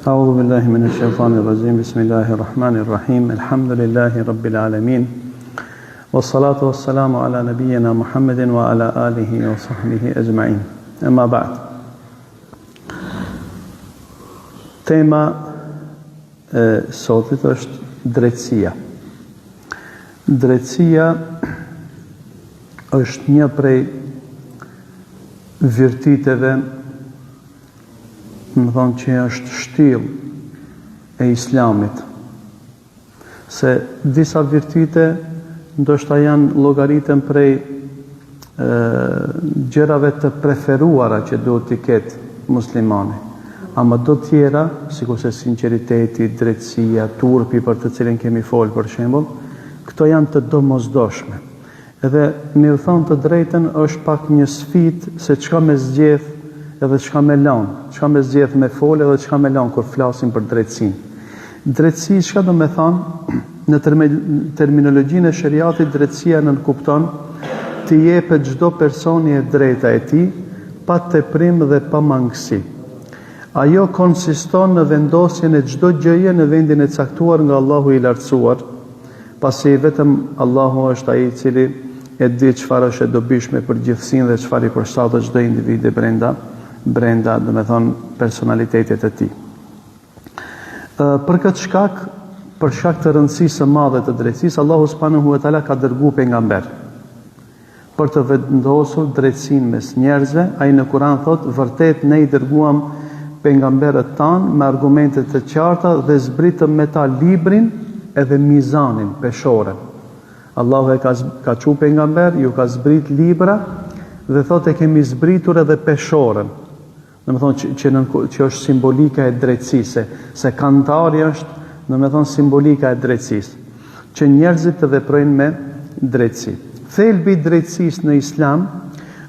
أعوذ بالله من الشيطان الرجيم بسم الله الرحمن الرحيم الحمد لله رب العالمين والصلاة والسلام على نبينا محمد وعلى آله وصحبه أجمعين أما بعد tema sotit është drejtësia. Drejtësia është një prej virtyteve, më thonë që është shtyllë e Islamit. Se disa virtyte ndoshta janë llogaritën prej gjërave të preferuara që duhet t'i ketë muslimani. Ama do tjera, sikurse sinqeriteti, drejtësia, turpi për të cilin kemi folë për shembull, këto janë të domosdoshme. Edhe me u thonë të drejtën është pak një sfidë se çka me zgjedh edhe çka me lanë, çka me zgjedh me folë edhe çka me lanë kur flasim për drejtësinë. Drejtësi çka do me thonë në terminologjinë e shariatit, drejtësia nënkupton të jepet çdo personi e drejta e tij pa teprim dhe pa mangësi. Ajo konsiston në vendosjen e çdo gjëje në vendin e caktuar nga Allahu i lartësuar, pasi vetëm Allahu është ai i cili e di çfarë është e dobishme për gjithësinë dhe çfarë i përshtatet çdo individi brenda, do me thonë, personalitetit e tij. Për këtë shkak, për shkak të rëndësisë së madhe të drejtësisë, Allahu subhanahu wa taala ka dërguar pejgamber për të vendosur drejtësinë mes njerëzve. Ai në Kur'an thotë, vërtet ne i dërguam pejgamberët tanë me argumente të qarta dhe zbritëm me ta librin edhe mizanin, peshoren. Allahu e ka çu pejgamber, ju ka zbrit libra dhe thotë e kemi zbritur edhe peshoren. Domethënë që është simbolika e drejtësisë, se kantari është, domethënë, simbolika e drejtësisë, që njerëzit të veprojnë me drejtësi. Thelbi i drejtësisë në Islam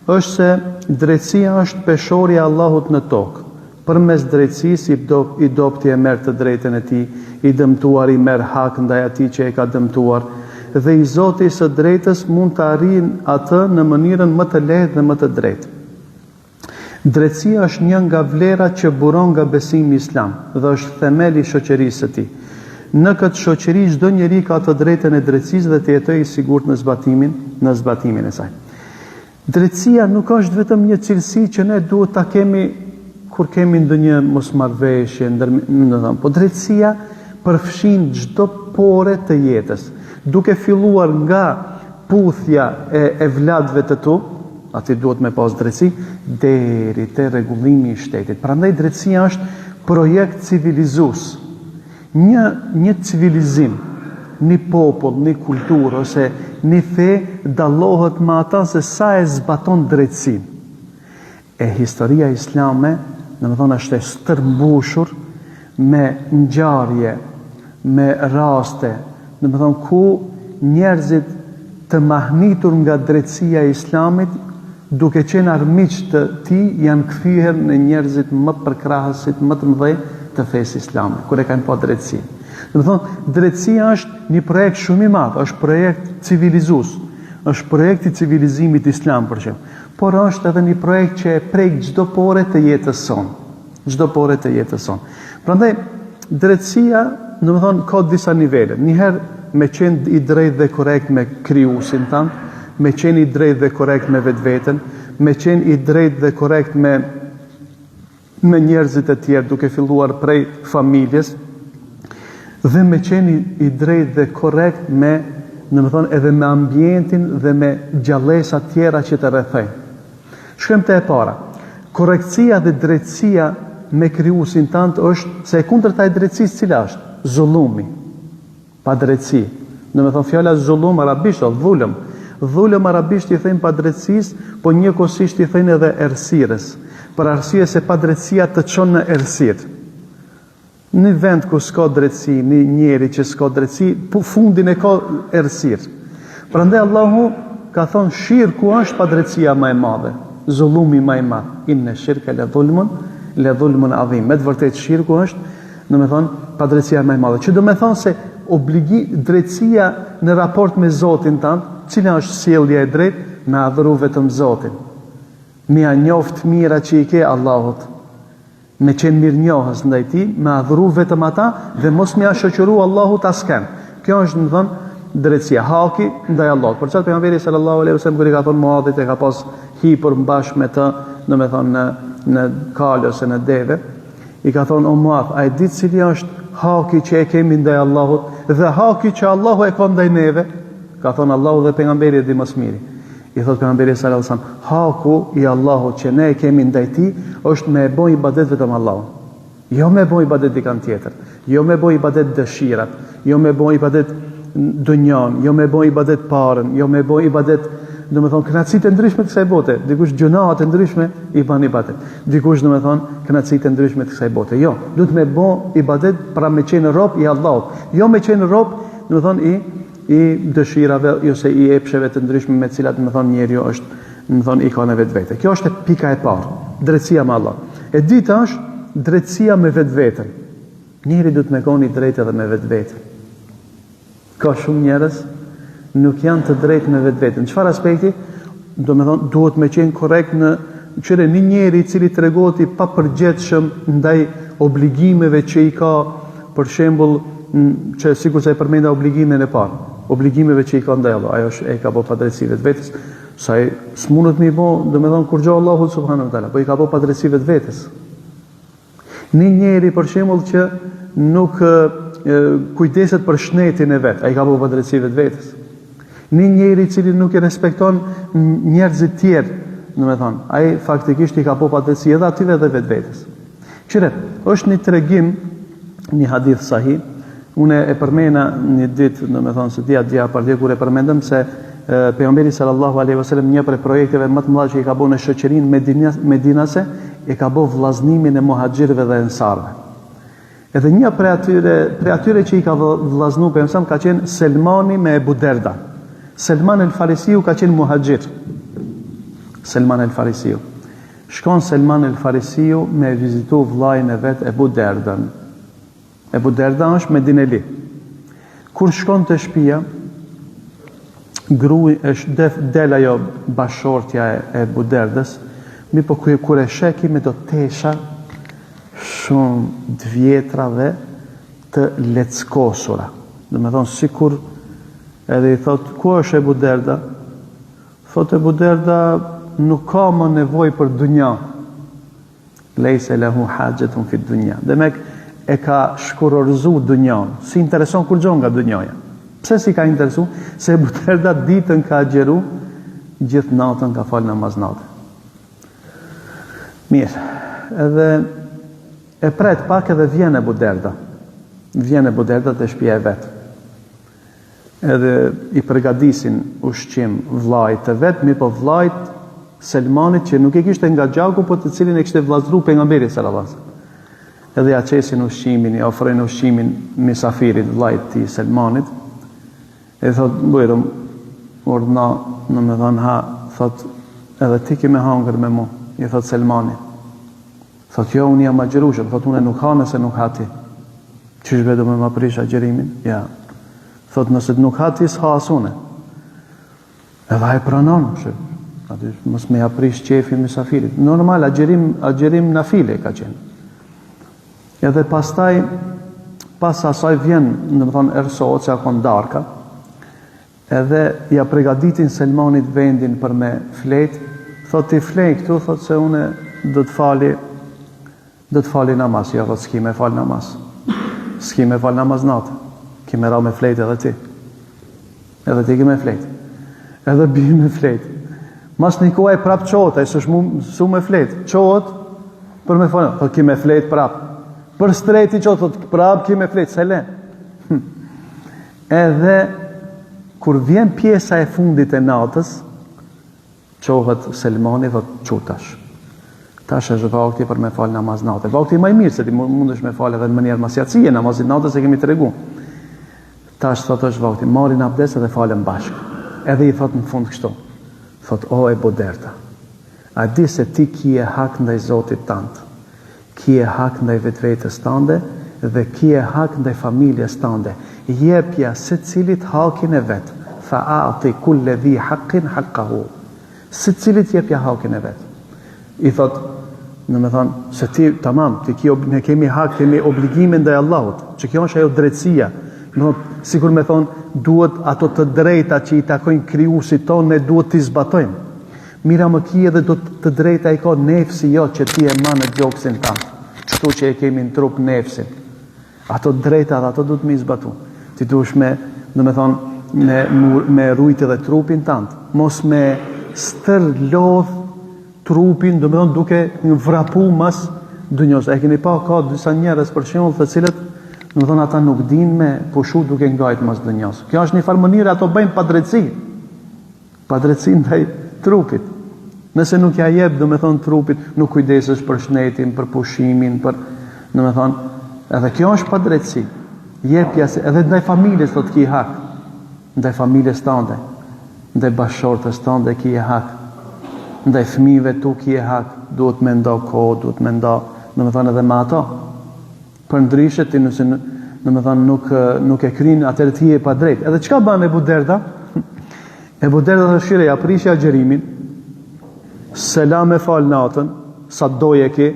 është se drejtësia është peshorja e Allahut në tokë. Përmes drejtësisë i dopti e merr të drejtën e tij, i dëmtuari merr hak ndaj atij që e ka dëmtuar, dhe i Zoti së drejtës mund të arrijë atë në mënyrën më të lehtë dhe më të drejtë. Drejtësia është një nga vlerat që buron nga besimi islam dhe është themeli i shoqërisë së tij. Në këtë shoqëri çdo njeri ka të drejtën e drejtësisë dhe të jetojë i sigurt në zbatimin e saj. Drejtësia nuk është vetëm një cilësi që ne duhet ta kemi kur kemi ndonjë mosmarrveshje, po drejtësia përfshin çdo pore të jetës, duke filluar nga puthja e vladëve të tu, aty duhet me pas drejtësi, deri te rregullimi i shtetit. Prandaj drejtësia është projekt civilizues. Një civilizim, një popull, një kulturë ose një fe dallohet me ata se sa e zbaton drejtësinë. E historia islame, domethënë, është e stërmbushur me ngjarje, me raste, domethënë ku njerëzit të mahnitur nga drejtësia e islamit, duke qenë armiq të tij, janë kthyer në njerëzit më përkrahësit, më të mëdhenj të fesë islame, kur e kanë pa drejtësi. Domethënë, drejtësia është një projekt shumë i madh, është projekt civilizues, është projekti i civilizimit islam për shemb, por është edhe një projekt që e prek çdo pore të jetës sonë. Prandaj drejtësia, domethënë, ka disa nivele. Njëherë me qenë i drejtë dhe korrekt me krijuesin tan, me qenë i drejtë dhe korrekt me vetveten, me qenë i drejtë dhe korrekt me njerëzit e tjerë, duke filluar prej familjes, dhe me qenë i drejtë dhe korrekt me, domethënë, edhe me ambientin dhe me gjallësa tjera që të rrethojnë. Shkojmë te e para. Korrektësia dhe drejtësia me krijuesin tant është se e kundërta e drejtësisë cila është? Zullumi. Pa drejtësi. Domethënë, fjala zullum arabisht është dhulm. Dhulm arabisht i thënë pa drejtësisë, po njëkohësisht i thënë edhe errësirës. Për arsye se pa drejtësia të çon në errësirë. Në vend ku s'ka drejtësi, një njeri që s'ka drejtësi, fundin e ka errësirë. Prandaj Allahu ka thonë shirku është pa drejtësia më e madhe, zullumi më i madh. Inna shirka la dhulmun adhim. Me të vërtetë shirku është, domethënë, pa drejtësia më e madhe. Që do me thonë se drejtësia në raport me Zotin tan, cila është sjellja e drejtë, me adhuru vetëm Zotin. Me a njoft mira që i ke Allahut. me qenë mirënjohës ndaj tij, me adhuru vetëm ata dhe mos më shoqëru Allahut asken. Kjo është, më thënë, drejtësia, haki ndaj Allahut. Për çfarë pejgamberi sallallahu alaihi wasallam kur i ka thonë Muadhit e ka pas hipur bashkë me të, domethënë në kalë ose në deve, i ka thonë o Muadh, a e di cili është haki që e kemi ndaj Allahut dhe haki që Allahu e ka ndaj neve? Ka thonë Allahu dhe pejgamberi e di më së miri. I thot pejgamberi sallallahu alaihi wasallam, haku i Allahut që ne e kemi ndaj tij është me e bë ibadet vetëm Allahut. Jo me bë ibadet dikant tjetër, jo me bë ibadet dëshirat, jo me bë ibadet dunjan, jo me bë ibadet parën, jo me bë ibadet, domethënë kënaqësitë e ndryshme të kësaj bote. Dikush gjunahet të ndryshme i bën ibadet. Dikush domethënë kënaqësitë e ndryshme të kësaj bote. Jo, duhet me bë ibadet pra me qenë rob i Allahut. Jo me qenë rob, domethënë i dëshirave ose i epsheve të ndryshme me të cilat domethënë njeriu është domethënë i ka në vetvete. Kjo është pika e parë, drejtësia me Allah. E dyta është drejtësia me vetveten. Njeri duhet me qenë i drejtë edhe me vetveten. Ka shumë njerëz nuk janë të drejtë me vetveten. Çfarë aspekti? Domethënë duhet me qenë korrekt në qëre një njeri i cili tregohet i papërgjithshëm ndaj obligimeve që i ka, për shembull, që sikur se e përmenda obligimin e parë, obligimeve që i ka ndaj Allah, ajo e ka bë padrejtësi vetvetes, sa ai s'mundet me i bë, domethënë kur gjë Allahu subhanahu wa taala, po i ka bë padrejtësi vetvetes. Një njeri për shembull që nuk kujdeset për shnetin e vet, ai ka bë padrejtësi vetvetes. Një njeri i cili nuk i respekton njerëzit tjerë, domethënë, ai faktikisht i ka bë padrejtësi edhe atyve dhe vetvetes. Qëre, është një tregim, një hadith sahih. Unë e përmena një ditë, domethënë se dia për dia kur e përmendëm se pejgamberi sallallahu alaihi wasallam një prej projekteve më të mëdha që i ka bërë në shoqërinë medinase, e ka bërë vllaznimin e muhaxhirëve dhe ensarëve. Edhe një prej atyre që i ka vllaznuar pejgamberi ka qenë Selmani me Ebu Derda. Selman el Farisiu ka qenë muhaxhir. Selman el Farisiu. Shkon Selman el Farisiu me vizitu vllajën e vet Ebu Derdan. Ebu Derda është Medineli. Kur shkon të shtëpia, gruaj është del ajo bashortja e Ebu Derdës, mi po kur e sheki me do tesha shumë të vjetra dhe të leckosura. Domethënë sikur edhe i thot, ku është Ebu Derda? Thot Ebu Derda nuk ka më nevojë për dunja. Lejse lehu hajjetun fi dunja. Demek e ka shkurorzu dunjan, si intereson kur gjon nga dunjaja. Pse si ka interesu? Se Ebu Derda ditën ka agjeru, gjithë natën ka falë namaz natë. Mirë, edhe e pret pak edhe vjen Ebu Derda. Vjen Ebu Derda të shtëpia e vetë. Edhe i përgatisin ushqim vllajt të vet, mirë po vllajt Selmanit që nuk e kishte nga gjaku, po të cilin e kishte vllazëruar pejgamberi sallallahu alaihi wasallam. Edhe ja qesin ushqimin, i ofrojnë ushqimin misafirit vllajt të Selmanit. E thot, bujrëm, urdhna, në me dhanë ha, thot, edhe ti ki me hangër me mu, i thot Selmani. Thot, jo, unë jam agjerushëm, thot, unë nuk ha nëse nuk ha ti. Qysh vedo me ma prish agjerimin? Ja. Thot, nëse nuk ha ti, s'ha asune. Edhe e pranon, mos me ja prish qefi misafirit. Normal, agjerim na file ka qenë. Edhe pastaj, pas asaj vjen, në më thonë, ersohet, se akon darka, edhe ja pregaditin Selmanit vendin për me flet, thot t'i flej këtu, thot se une do të fali namaz, jo, thot s'ki me fal namaz. S'ki me fal namaz natë, ki me ra me flet edhe ti. Edhe ti ki me flet. Edhe bi me flet. Mas një kohë e prap qohet, e s'u me flet. Qohet për me fal, thot ki me flet prap. Për streti që thot prap ki me flet, se le. Edhe kur vjen pjesa e fundit e natës, qohet Selmani dhe qutash. Tash është vakti për me falë namaz natë. Vakti më i mirë, se ti mundesh me falë edhe në mënyrë masjatësie, namazit natës e kemi të regu. Tash thot është vakti, marin abdes edhe falën bashkë. Edhe i thot në fund kështu. Thot, o Ebu Derda, a di se ti kje hak ndaj Zotit tantë, kje hak ndaj vetvetes tande dhe kje hak ndaj familjes tande. Jepja se cilit hakin e vetë, fa ati kulle dhi hakin hakahu. Se cilit jepja hakin e vetë. I thot, Në me thonë, se ti, tamam, ne kemi hak, kemi obligime ndaj Allahut, që kjo është ajo drejtësia. Sikur me thonë, duhet ato të drejta që i takojnë krijuesit tonë, ne duhet t'i zbatojmë. Mira më kje dhe do të drejta i ka nefsi jo që ti e ma në gjoksin tanë. Kështu që e kemi në trup nefsin. Ato drejta dhe ato duhet me izbatu. Ti duhesh me thonë, me rujt edhe trupin tanë. Mos me stërlodh trupin, do me thonë duke në vrapu mas dënjos. E keni pa ka disa njerës për shembull të cilët, do me thonë ata nuk din me pushu duke ngajt mas dënjos. Kjo është një farë mënyrë ato bëjmë padrejtësi. Padrejtësi ndaj trupit. Nëse nuk ja jep, do me thonë trupit, nuk kujdesesh për shnetin, për pushimin, do me thonë, edhe kjo është padrejtësi. Jepja se, edhe ndaj familjes do të ki hak. Ndaj familjes tënde, ndaj bashkëshortës tënde ki hak. Ndaj fëmijëve tu ki hak, duhet me ndo kohë, duhet me ndo, do me thonë edhe me ato. Për ndryshe ti nëse do me thonë nuk e kryin, atëherë ti je padrejt. Edhe çka bën Ebu Derda? Ebu Derda të shire, ja prishja gjerimin, selam e fal natën, sa doje ki,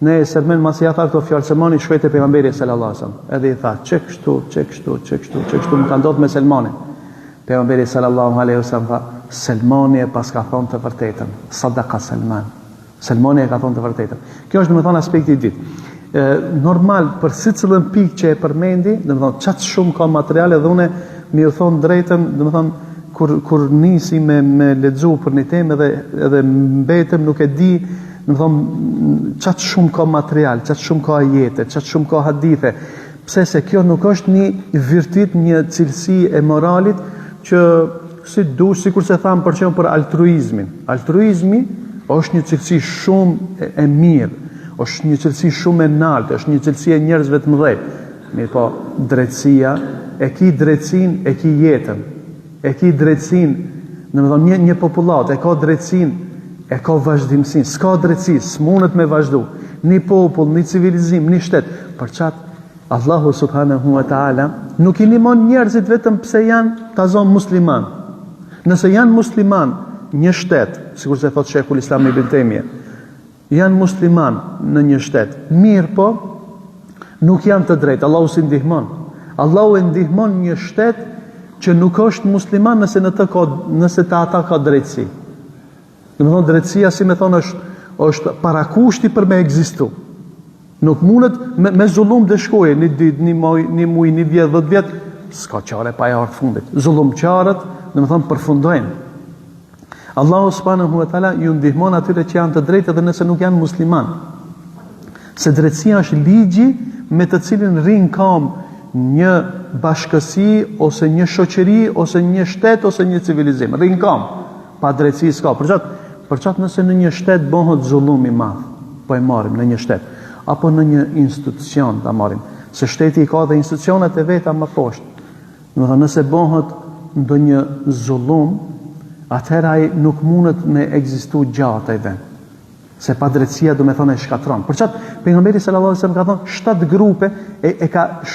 ne e sërmen masi ja tha këto fjallë, Selmani shkojt e pejgamberi sallallahu alaihi wasallam, edhe i tha, që kështu, më ka ndodhur me Selmanin. Pejgamberi sallallahu alaihi wasallam tha, Selmani e pas ka thonë të vërtetën, sadaka Selman. Selmani e ka thonë të vërtetën. Kjo është, do me thonë, aspekti i dytë. Normal, për sicilën pikë që e përmendi, do me thonë, qatë shumë ka materiale dhe une mi u thonë drejtën, do me thonë, kur nisi me lexu për një temë edhe mbetëm nuk e di, do të them, çat shumë ka material, çat shumë ka ajete, çat shumë ka hadithe. Pse se kjo nuk është një virtyt, një cilësi e moralit që si dush, sikur se tham për shembull për altruizmin. Altruizmi është një cilësi shumë e mirë, është një cilësi shumë e lartë, është një cilësi e njerëzve të mëdhenj. Mirë po, drejtësia, e ki drejtësinë, e ki jetën. E ki drejtësin, në me thonë një popullat, e ka drejtësin, e ka vazhdimësin, s'ka drejtësi, s'munët me vazhdu, një popull, një civilizim, një shtet, për qatë, Allahu subhanahu wa ta'ala, nuk i nimon njerëzit vetëm pse janë ta zonë musliman. Nëse janë musliman një shtet, sikur se thot Sheikhul Islam Ibn Taymija, janë musliman në një shtet, mirë po, nuk janë të drejtë, Allahu si ndihmon. Allahu e ndihmon një shtet që nuk është musliman nëse të ata ka drejtësi. Dhe me thonë, drejtësia, si me thonë, është parakushti për me egzistu. Nuk mundet me zullum dhe shkoje, një dit, një muj, një vjet, 10 vjet, s'ka qare pa e ardhë fundit. Zullum qarët, dhe me thonë, përfundojnë. Allahu subhanahu wa taala ju ndihmon atyre që janë të drejtë edhe nëse nuk janë musliman. Se drejtësia është ligji me të cilin rrin kam një bashkësi, ose një shoqëri, ose një shtet, ose një civilizim. Rrin kam, pa drejtësi s'ka. Për qatë nëse në një shtet bëhet zullum i madh, po e marrim në një shtet, apo në një institucion ta marrim, se shteti i ka dhe institucionet e veta më poshtë. Nëse bëhet ndonjë zullum, atëherë ai nuk mundet me ekzistu gjatë ai vend. Se pa drejtësia do me thonë e shkatron. Për qatë, pejgamberi sallallahu alaihi wasallam ka thonë 7 grupe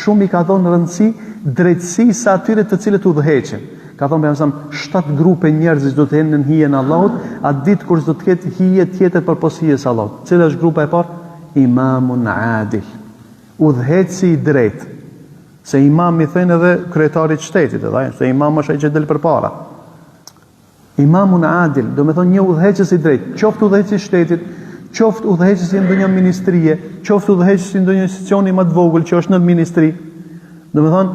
shumë i ka thonë rëndësi drejtësisë atyre të cilët udhëheqin. Ka thonë pejgamberi 7 grupe njerëzish do të jenë në hijen e Allahut, atë ditë kur do të ketë hije tjetër përpos hijes së Allahut. Cila është grupa e parë? Imamun adil. Udhëheqësi i drejtë. Se imam i thënë edhe kryetari i shtetit, se imam është ai që del përpara. Imamun adil, do me thonë një udhëheqës i drejtë, qoftë udhëheqës i shtetit, qoftë udhëheqës i ndonjë ministrie, qoftë udhëheqës i ndonjë institucioni më të vogël që është në ministri. Do me thonë,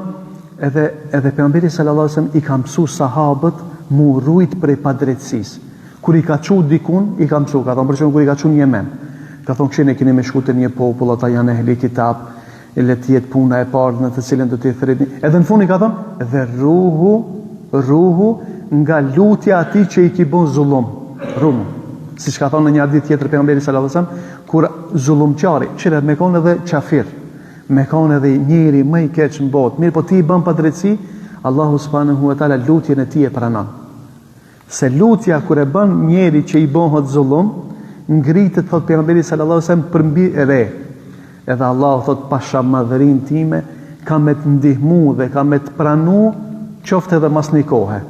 edhe pejgamberi sallallahu alajhi wasallam i ka mësuar sahabët mu rujt prej padrejtësisë. Kur i ka çu dikun, i ka mësuar, ka thonë për shembull kur i ka çu në Yemen. Ka thonë këshin e keni me shku te një popull, ata janë ehli kitab, le të jetë puna e parë në të cilën do t'i thërritni. Edhe në fund i ka thonë, dhe ruhu nga lutja atij që i ki bën zullum. Ruhu. Siç ka thonë në një hadith tjetër pejgamberi sallallahu alajhi wasallam, kur zullumçari, çfarë me kon edhe qafir, me kon edhe njëri më i keq në botë, mirë po ti i bën padrejtësi, Allahu subhanahu wa taala lutjen e tij e pranon. Se lutja kur e bën njëri që i bëhet zullum, ngritet thot pejgamberi sallallahu alajhi wasallam për mbi e re. Edhe Allahu thot pasha madhërin time, ka me të ndihmu dhe ka me të pranu, qoftë edhe mas një kohë.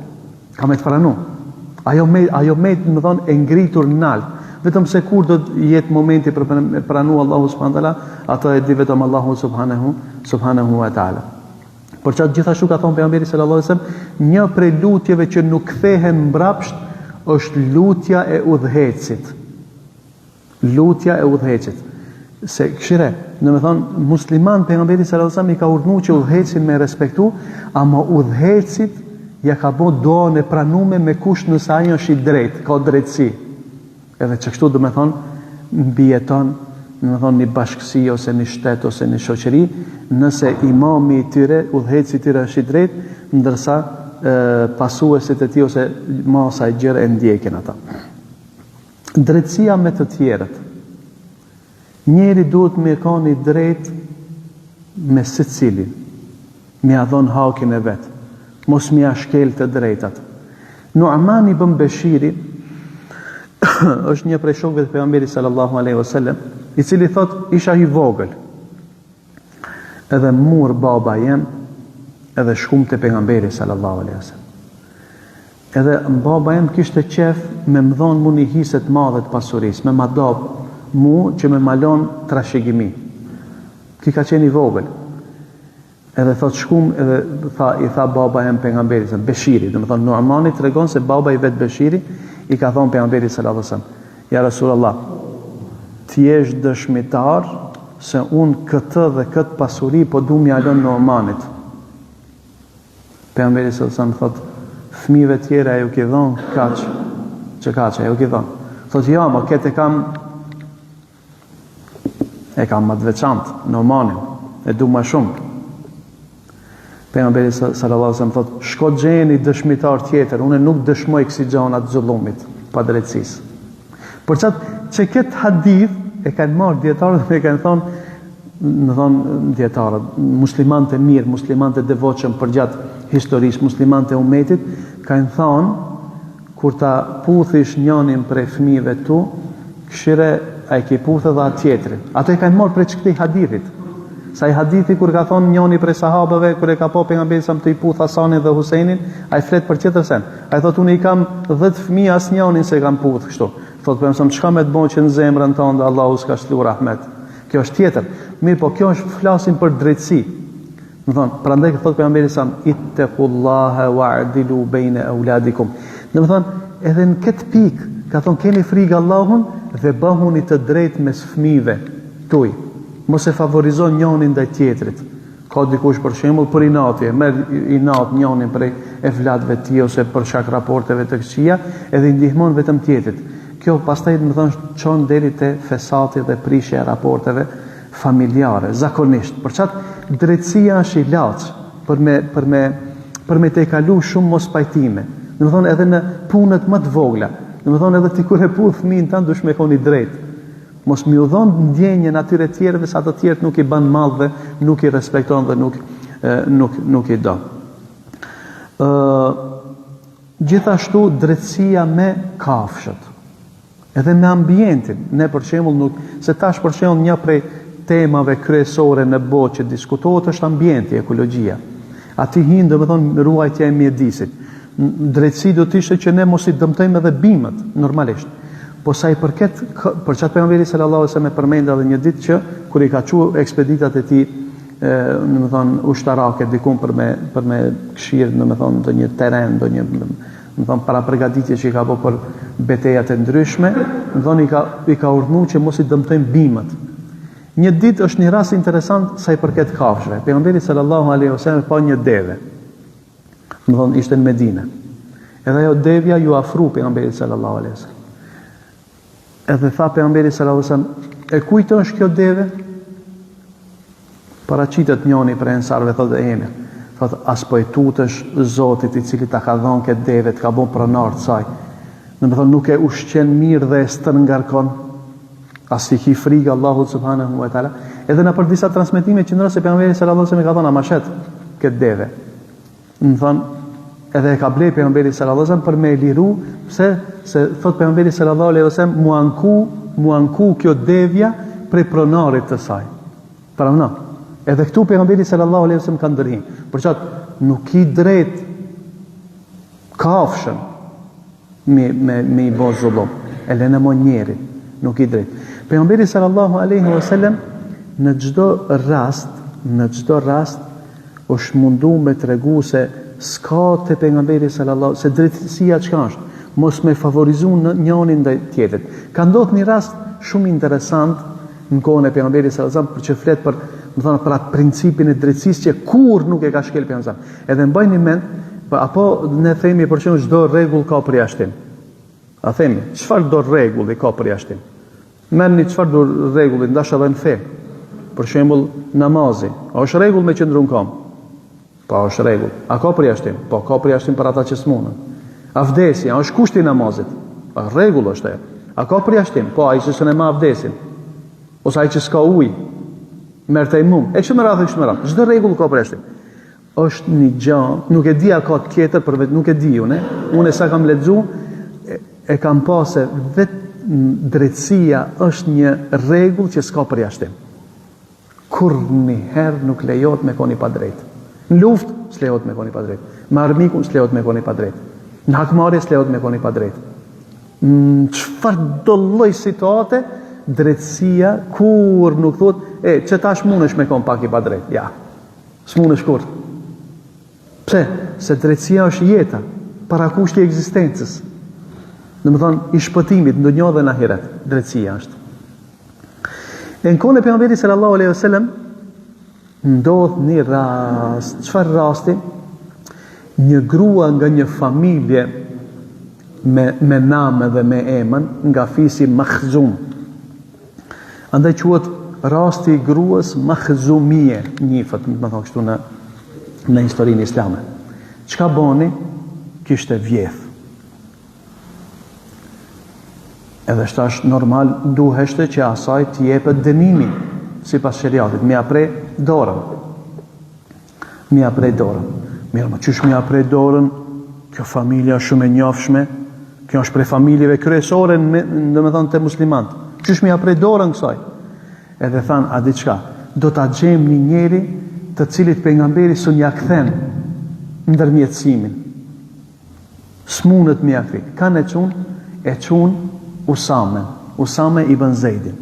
Ka me të pranu. Ajo me të më thonë e ngritur nalt. Vetëm se kur do të jetë momenti për pranu Allahu subhanahu wa taala, ato e di vetëm Allahu subhanahu wa taala. Por çat gjithashtu ka thonë pejgamberi sallallahu alajhi wasallam, një prej lutjeve që nuk kthehen mbrapsht është lutja e udhëhecit. Lutja e udhëhecit. Se këshire, domethënë musliman pejgamberi sallallahu alajhi wasallam i ka urdhëruar që udhëhecin me respektu, ama udhëhecit ja ka bë doën e pranuar me kusht nëse ai është i drejtë, ka drejtësi. Edhe që kështu domethënë mbijeton, domethënë një bashkësi ose një shtet ose një shoqëri, nëse imami i tyre, udhëheci i tyre është i drejtë, ndërsa pasuesit e tij ose masa e gjerë e ndjekin ata. Drejtësia me të tjerët. Njeri duhet me kanë i drejt me secilin, me ia dhon hakin e vet, mos me ia shkel të drejtat. Nu'man ibn Bashiri është një prej shokëve të pejgamberit sallallahu alaihi wasallam, i cili thot isha i vogël. Edhe mur baba jem, edhe shkum të pejgamberi sallallahu alaihi wasallam. Edhe baba jem kishte qef me më dhonë mu një hiset madhe të pasurisë, me ma dab mu që me malon trashëgimi. Ki ka qenë i vogël. Edhe thot shkum, edhe i tha baba jem pejgamberi sallallahu Beshiri, do më thonë Nu'mani tregon se baba i vet Beshiri i ka thonë pejgamberi sallallahu alaihi wasallam, ja Rasulullah, ti jesh dëshmitar se unë këtë dhe këtë pasuri po du m'ja lën Nu'manit. Pejgamberi sallallahu alaihi wasallam thot, fëmijëve tjera ju ki dhonë kaq, ju ki dhonë. Thot, ja, ma këtë e kam më të veçantë, Nu'manin, e du më shumë. Pejgamberi sallallahu alaihi wasallam thot, shko gjeni dëshmitar tjetër, unë nuk dëshmoj kësi gjona të zullumit, pa drejtësisë. Por që këtë hadith e kanë marrë dietarët dhe e kanë thonë, më thonë dietarët, muslimanët e mirë, muslimanët e devotshëm përgjatë historisë, muslimanët e umetit, kanë thonë, kur ta puthish njënin prej fëmijëve tu, këshire a i ki puthë dhe atë tjetëri. Ato e kanë marrë prej këtij hadithit. Sa i hadithi kur ka thonë njëni prej sahabëve, kur e ka po pejgamberi sa më të i puth Hasanin dhe Husejnin, a i flet për tjetër sen. A i thotë, unë i kam 10 fëmijë, as njënin se kam puth kështu. Thotë, për mësëm, çka me të bon që në zemrën tonë dhe Allahu s'ka shlu rahmet. Kjo është tjetër. Mirë, po kjo është flasim për drejtësi. Më thonë, prandaj thotë pejgamberi sa ittaqullaha wa'dilu baina auladikum. Do të thonë, edhe në këtë pikë, ka thonë keni frikë Allahun dhe bëhuni të drejtë mes fëmijëve tuaj. Mos e favorizon njënin ndaj tjetrit. Ka dikush për shembull për inatje, merr inat njënin prej evladëve të tij ose për shkak raporteve të këqija, edhe i ndihmon vetëm tjetrit. Kjo pastaj më thonë çon deri te fesati dhe prishja e raporteve familjare, zakonisht. Për çat drejtësia është ilaç për me të kalu shumë mos pajtime. Do të thonë edhe në punët më të vogla. Do të thonë edhe ti kur e puth fëmin tan dush me koni drejt. Mos mi u dhon ndjenjen atyre të tjerëve sa të tjerët nuk i bën mall dhe nuk i respekton dhe nuk i do. Gjithashtu drejtësia me kafshët. Edhe me ambientin, ne për shembull nuk, se tash për shembull një prej temave kryesore në botë që diskutohet është ambienti, ekologjia. Aty hin domethënë ruajtja e mjedisit. Drejtësi do të ishte që ne mos i dëmtojmë edhe bimët, normalisht. Po sa i përket, për çat pejgamberi sallallahu alajhi wasallam e përmend edhe një ditë që kur i ka thur ekspeditat e tij, domethënë ushtarake diku për me këshir, domethënë ndonjë terren, ndonjë domethënë para përgatitjes që i ka bërë për betejat e ndryshme, domethënë i ka urdhëruar që mos i dëmtojnë bimët. Një ditë është një rast interesant sa i përket kafshëve. Pejgamberi sallallahu alajhi wasallam pa një deve. Domethënë ishte në Medinë. Edhe ajo devja ju afru pejgamberit sallallahu alajhi wasallam. Edhe tha pejgamberi sallallahu alajhi wasallam, e kujt është kjo deve? Paraqitet njëri prej ensarëve thotë Emir. Thotë, as po i tutesh Zotit i cili ta ka dhënë këtë deve, të ka bën pronar të saj. Domethënë nuk e ushqen mirë dhe e stër ngarkon. As i ki frikë Allahut subhanahu wa taala. Edhe në për disa transmetime që ndërsa pejgamberi sallallahu alajhi wasallam ka thënë amashet këtë deve. Do thonë edhe e ka blej pejgamberi sallallahu alajhi wasallam për me liru, pse se thot pejgamberi sallallahu alajhi wasallam mu anku kjo devja prej pronarit të saj. Para në. Edhe këtu pejgamberi sallallahu alajhi wasallam ka ndërhin. Për çat nuk i drejt kafshën me i bë zullum. E lënë më njerin. nuk i drejt. Pejgamberi sallallahu alaihi wasallam në çdo rast është mundu me tregu se s'ka te pejgamberi sallallahu se drejtësia çka është, mos me favorizu në njërin ndaj tjetrit. Ka ndodhur një rast shumë interesant në kohën e pejgamberit sallallahu alaihi wasallam për që flet për, më thonë, për atë principin e drejtësisë që kur nuk e ka shkel pejgamberi. Edhe mbajni mend, apo ne themi për shembull çdo rregull ka përjashtim. A themi, çfarë do rregulli ka përjashtim? Merrni çfarë do rregulli, ndoshta edhe në fe. Për shembull, namazi, a është rregull me qëndrum kam? Po është rregull. A ka përjashtim? Po ka përjashtim për ata që s'munën. A vdesja, a është kushti i namazit? A rregull është ajo. A ka përjashtim? Po ai që s'e ma vdesin. Ose ai që s'ka ujë, merr tejmum. E kështu me radhë. Çdo rregull ka përjashtim. Është një gjë, nuk e di a ka tjetër, për vetë nuk e di unë sa kam lexuar, e kam pasë vetë drejtësia është një rregull që s'ka përjashtim. Kur një herë nuk lejohet me koni pa drejt. Në luftë s'lejohet me koni pa drejt. Me armikun s'lejohet me koni pa drejt. Në hakmarrje s'lejohet me koni pa drejt. Çfarë do lloj situate, drejtësia kur nuk thotë, që tash mundesh me kon pak i pa drejt. Ja. S'mundesh kur. Pse? Se drejtësia është jeta, parakushti i ekzistencës. Domethënë i shpëtimit në dunjë dhe në ahiret, drejtësia është. Në kohën e pejgamberit sallallahu alaihi wasallam ndodh një rast. Çfarë rasti? Një grua nga një familje me namë dhe me emën nga fisi Makhzum. Andaj quhet rasti i gruas Makhzumie, njihet, më thon kështu në historinë islame. Çka boni? Kishte vjedh. Edhe shtash normal duheshte që asaj t'i jepet dënimi sipas sheriatit, mi apre dorën. Mirë, ma qysh mi apre dorën? Kjo familja shumë e njofshme, kjo është prej familjeve kryesore domethënë te muslimanët. Qysh mi apre dorën kësaj? Edhe than, a diçka, do ta gjejmë një njeri të cilit pejgamberi s'u ja kthen ndërmjetësimin. S'munët mi ja kthy. Kanë e çun Usame ibn Zeidin.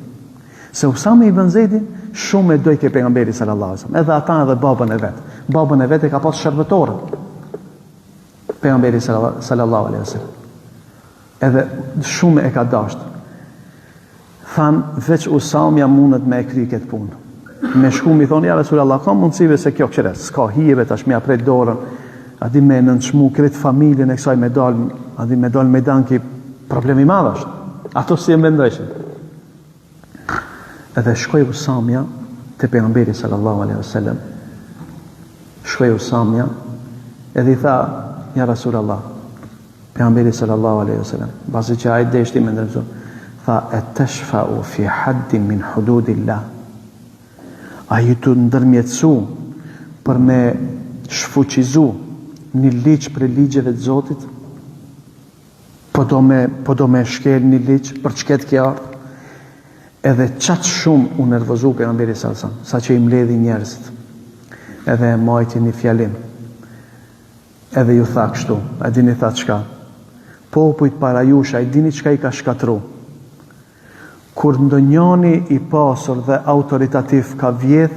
Se Usame ibn Zeidin shumë e dojtë pejgamberi sallallahu alaihi wasallam. Edhe ata edhe babën e vet. Babën e vet e ka pas shërbëtorë. Pejgamberi sallallahu alaihi wasallam. Edhe shumë e ka dashur. Than veç Usamja mundet me e kry këtë punë. Me shku mi thonë, ja Resulallah, ka mundësive se kjo këshire, s'ka hive tash me apret dorën, a di me nënçmu kretë familjen e kësaj me dal me danki problemi madhash. Ato si e mendojshin. Edhe shkoj Usamja te pejgamberi sallallahu alaihi wasallam. Shkoj Usamja edhe I tha, ja Resulallah, pejgamberi sallallahu alaihi wasallam, basi që ai deshti me ndërzu, tha, e tashfa'u fi haddin min hududillah. A ju të ndërmjetësu për me shfuqizu një ligj për ligjeve të Zotit? Po do me shkel një ligj për çket kjo ardhë? Edhe qatë shumë u nervozu pejgamberi sallallahu alaihi wasallam, sa që I mbledhi njerëzit. Edhe e majti një fjalim. Edhe ju tha kështu, a dini tha çka? Popujt para jush, a dini çka I ka shkatru? Kur ndonjani I pasur dhe autoritativ ka vjedh,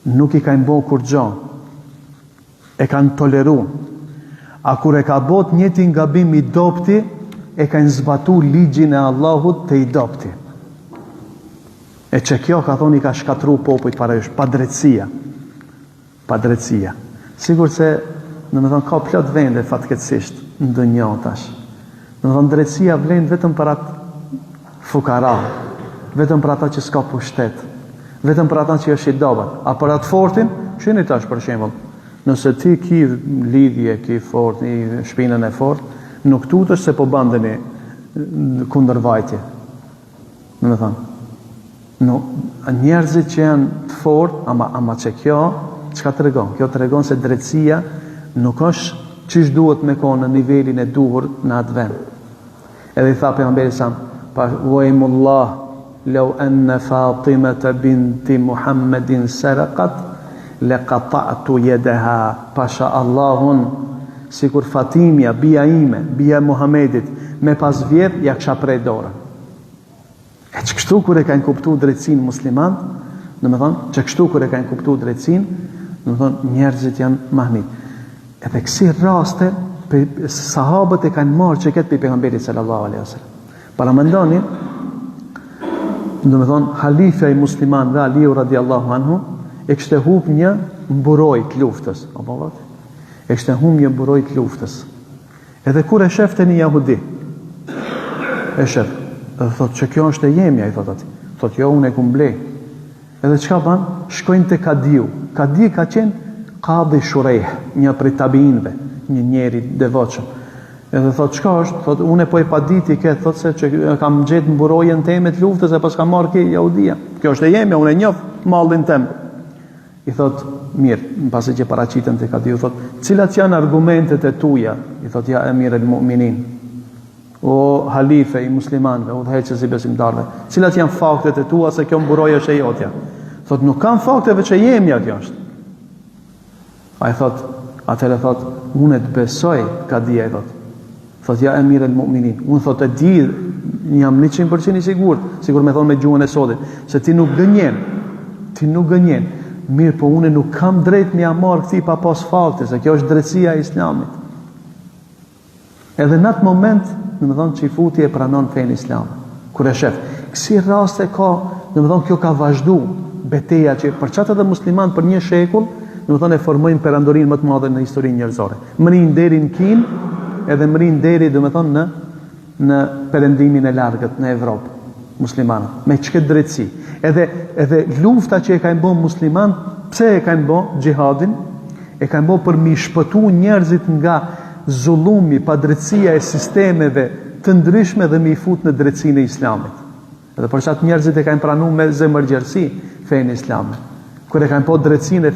nuk I ka imbo kur gjo. E kanë toleru. A kur e ka bot njëti ngabim I dopti, e kanë zbatu ligjin e Allahut të I dopti. E që kjo ka thonë I ka shkatru popujt para jush, pa drejtësia. Sigur se, në me thonë, ka plot vende fatkeqësisht në dunjë tash. Në me thonë, drejtësia vlen vetëm për atë fukara, vetëm për ata që s'ka pushtet, vetëm për ata që është I dobat. A për atë fortin, shini tash për shembull, nëse ti ki lidhje, ki fort, një shpinën e fort, nuk tutesh se po bandeni kundër vajtje. Në me thonë, njerëzit që janë të fort, ama që kjo, çka të regon? Kjo të regon se drejtësia nuk është çish duhet me konë në nivelin e duhur në atë vend. Edhe I tha pejgamberi sa Vajmullah, lau anna Fatimata binti Muhammedin saraqat, le qata'tu yadaha, pasha Allahun, sikur Fatimja, bia ime, bia Muhammedit, me pas vjedh, ja kësha prej dorën. E që kështu kur e kanë kuptu drejtsin musliman, në me thonë, që kështu kur e kanë kuptu drejtsin, në me thonë, njerëzit janë mahmit. Edhe kësi raste, sahabët e kanë marrë që këtë për pejgamberit sallallahu alaihi wasallam. Para më ndoni, në me thonë, halifja i muslimanëve, Aliu radiallahu anhu, e kështë hub një mburoj të luftës. E kështë hub një mburoj të luftës. Edhe kur e shefte një jahudi, e shef, edhe thot që kjo është e jemja, i thot ati. Thot jo, unë e kum blej. Edhe qka ban? Shkojnë të Kadiu. Kadi ka qenë Kadi Shurejh, një prej tabiinve, një njeri devoqëm. Edhe thot qka është? Thot unë e po e paditi këtë, thot se që kam gjetë mburojen teme të luftës e pas kam marrë ke jahudia. Kjo është e jemja, unë e njof mallin tem. I thot, mirë, në pasi që paraqitën të Kadiu, thot, cilat janë argumentet e tuja? I thot, ja emir el mu'minin, o halife i muslimanve, o dheqës i besimtarve, cilat janë faktet e tua se kjo mburoj është e jotja? Thot, nuk kam fakteve që jemja kjo është. A i thot, atëre thot, unë e të besoj, Kadia i thot. Thot, ja emir el mu'minin, unë thot e di, jam 100% i sigur me thonë me gjuhën e sotit, se ti nuk gënjen, mirë, po unë nuk kam drejt me marrë këti pa pas fakte, se kjo është drejtësia e islamit. Edhe në atë moment, në më thonë që i futi e pranon fejnë islam, kur e shef. Kësi raste ka, në më thonë kjo ka vazhdu, beteja që për qatë dhe musliman për një shekull, në më thonë e formojnë perandorin më të madhe në historinë njerëzore. Mërin deri në Kinë, edhe mërin deri, në më thonë, në perendimin e largët në Evropë, muslimanët, me çket drejtësi. Edhe lufta që e kanë bën musliman, pse e kanë bën xhihadin? E kanë bën për mi shpëtu njerëzit nga zullumi, padrejtësia e sistemeve të ndryshme dhe mi fut në drejtsinë e islamit. Edhe për çat njerëzit e kanë pranuar me zemërgjerësi fenë islame. Kur e kanë po drejtsinë e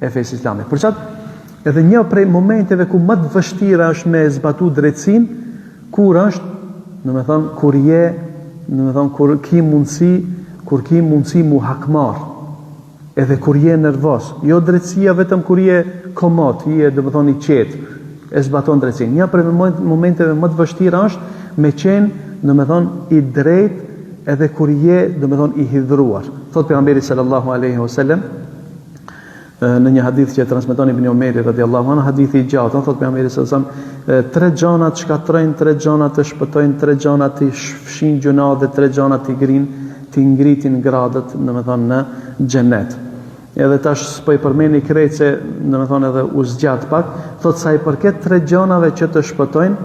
fesë islamit. Për çat edhe një prej momenteve ku më të vështira është me zbatu drejtsinë, kur është, domethënë kur ki mundësi mu hakmar, edhe kur je nervos, jo drejtësia vetëm kur je komod, je domethënë i qetë, e zbaton drejtësinë. Një prej momenteve më të vështira është me qenë domethënë i drejtë edhe kur je domethënë i hidhruar. Thot pejgamberi sallallahu alaihi wasallam në një hadith që e transmeton Ibn Omeri radiallahu anhu, hadithi i gjatë, thot pejgamberi sallallahu alaihi wasallam, 3 gjana të shkatrojnë, 3 gjana të shpëtojnë, 3 gjana të fshin gjuna dhe 3 gjana të ngritin gradët, domethënë në xhenet. Edhe tash s'po i përmeni krejt se domethënë edhe u zgjat pak, thot sa i përket 3 gjanave që të shpëtojnë,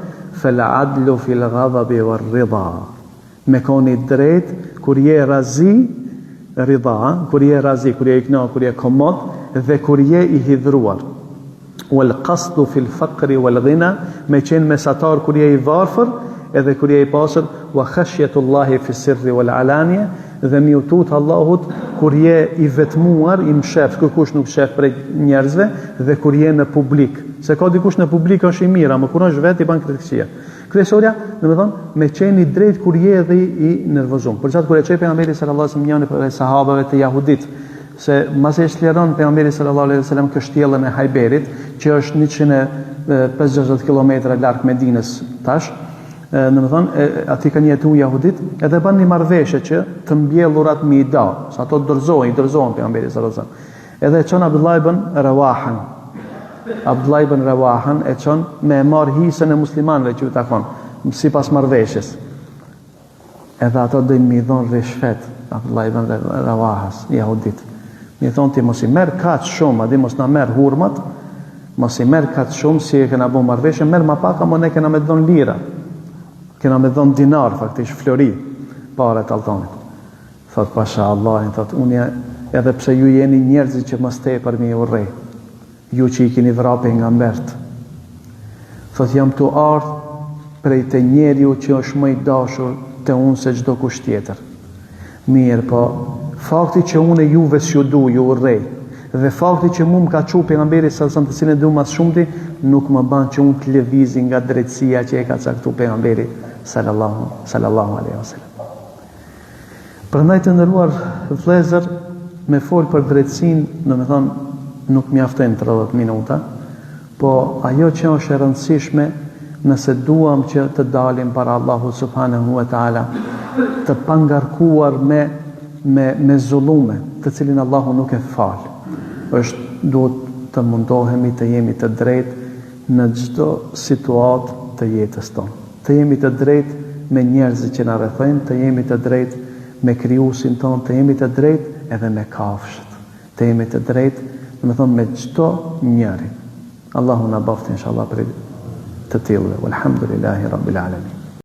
fala adlu fil ghadabi war ridha. Me koni drejt kur je razi, ridha, kur je razi, kur je i kënaqur, kur je komod dhe kur je i hidhruar. Wal qasdu fil faqri wal ghina, me qenë mesatar kur je i varfër edhe kur je i pasur, wa khashyatullahi fi sirri wal alania, dhe mi utut Allahut kur je i vetmuar, i mshef, kërkush nuk shef prej njerëzve, dhe kur je në publik. Se ka dikush në publik është i mira, më kur është vet i ban kritikësia. Kryesorja, domethënë, me qenë i drejt kur je dhe i nervozum. Për çat kur e çoi pejgamberi sallallahu alajhi wasallam njëri prej sahabëve të jahudit, se masi e shliron pejgamberi sallallahu alajhi wasallam kështjellën e Hajberit, që është 150 kilometra larg Medinës tash, domethënë aty kanë jetuar jahudit, edhe bën një marrëveshje që të mbjellurat mi i da, sa ato dorëzohen pejgamberi sallallahu alajhi wasallam. Edhe çon Abdullah ibn Rawahan e çon me marr hisën e muslimanëve që u takon sipas marrëveshjes. Edhe ato do mi dhon rishfet Abdullah ibn Rawahas, jahudit. Mi thon ti mos i merr kaq shumë, a di mos na merr hurmat, mos i merr kaq shumë si e kena bën marrëveshje, merr më pak, apo ne kena me dhon lira. Kena me dhon dinar, faktisht flori, para të altonit. Thot pasha Allah, thot unë edhe pse ju jeni njerëzit që mos tepër mi urrej, ju që i keni vrape nga mbert. Thot jam tu ardh prej të njeriu që është më i dashur te unë se çdo kusht tjetër. Mirë, po fakti që unë juve s'ju du, ju urrej, dhe fakti që mu më ka çu pejgamberi sallallahu të cilën du mas shumti, nuk më ban që unë të lëvizi nga drejtësia që e ka caktu pejgamberi sallallahu alaihi wasallam. Prandaj të nderuar vëllezër, me fol për drejtësinë, domethënë nuk mjaftojnë 30 minuta, po ajo që është e rëndësishme nëse duam që të dalim para Allahu subhanahu wa taala të pangarkuar me zullume, të cilin Allahu nuk e fal. Duhet të mundohemi të jemi të drejtë në çdo situatë të jetës tonë. Të jemi të drejtë me njerëzit që na rrethojnë, të jemi të drejtë me krijuesin tonë, të jemi të drejtë edhe me kafshët. Të jemi të drejtë, domethënë me çdo njeri. Allahu na baftë inshallah për të tillë. Walhamdulillahi rabbil alamin.